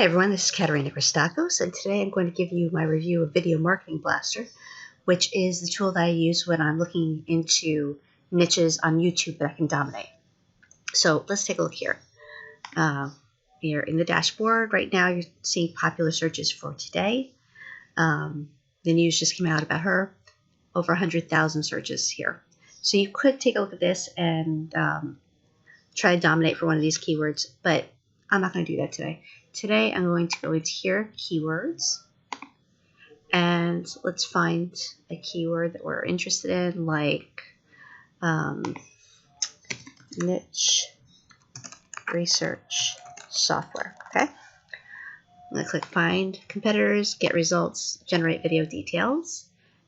Hey everyone, this is Katerina Christakos, and today I'm going to give you my review of Video Marketing Blaster, which is the tool that I use when I'm looking into niches on YouTube that I can dominate. So let's take a look here. You're in the dashboard. Right now you're seeing popular searches for today. The news just came out about her. Over 100,000 searches here. So you could take a look at this and try to dominate for one of these keywords, but I'm not going to do that today. Today I'm going to go into here, keywords, and let's find a keyword that we're interested in, like niche research software. Okay, I'm going to click find competitors, get results, generate video details,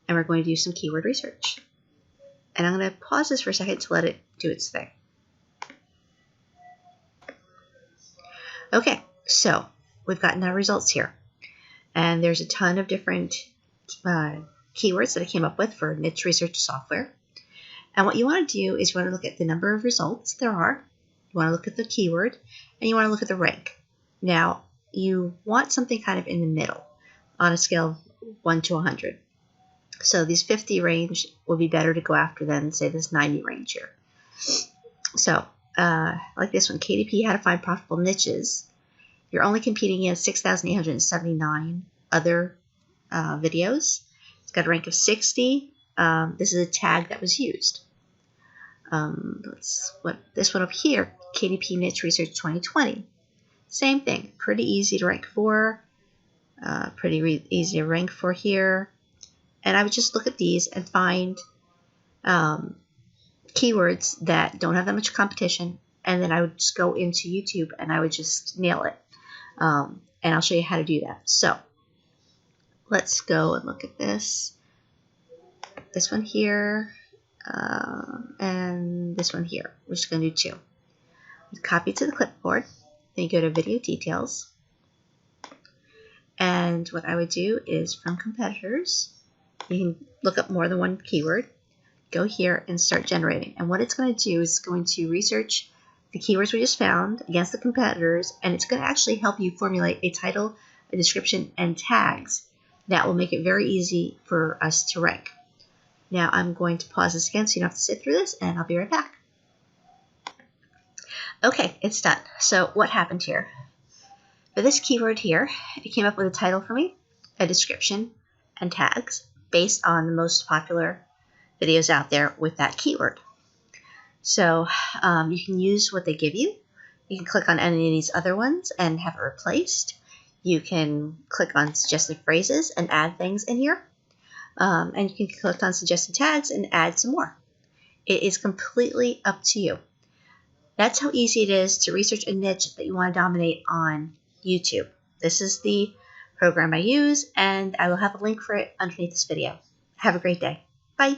and we're going to do some keyword research. And I'm going to pause this for a second to let it do its thing. Okay, so we've gotten our results here, and there's a ton of different keywords that I came up with for niche research software. And what you want to do is you want to look at the number of results there are, you want to look at the keyword, and you want to look at the rank. Now, you want something kind of in the middle on a scale of 1 to 100. So these 50 range will be better to go after than, say, this 90 range here. So, like this one, KDP, how to find profitable niches. You're only competing against 6,879 other videos. It's got a rank of 60. This is a tag that was used. This one up here, KDP Niche Research 2020. Same thing, pretty easy to rank for, pretty easy to rank for here. And I would just look at these and find keywords that don't have that much competition, and then I would just go into YouTube and I would just nail it. And I'll show you how to do that. So let's go and look at this. This one here, and this one here. We're just going to do two. Copy it to the clipboard. Then you go to video details. And what I would do is from competitors, you can look up more than one keyword. Go here and start generating. And what it's going to do is going to research the keywords we just found against the competitors, and it's going to actually help you formulate a title, a description, and tags that will make it very easy for us to rank. Now I'm going to pause this again so you don't have to sit through this, and I'll be right back. Okay, it's done. So what happened here? For this keyword here, it came up with a title for me, a description, and tags based on the most popular videos out there with that keyword. So you can use what they give you. You can click on any of these other ones and have it replaced. You can click on suggested phrases and add things in here. And you can click on suggested tags and add some more. It is completely up to you. That's how easy it is to research a niche that you want to dominate on YouTube. This is the program I use, and I will have a link for it underneath this video. Have a great day. Bye.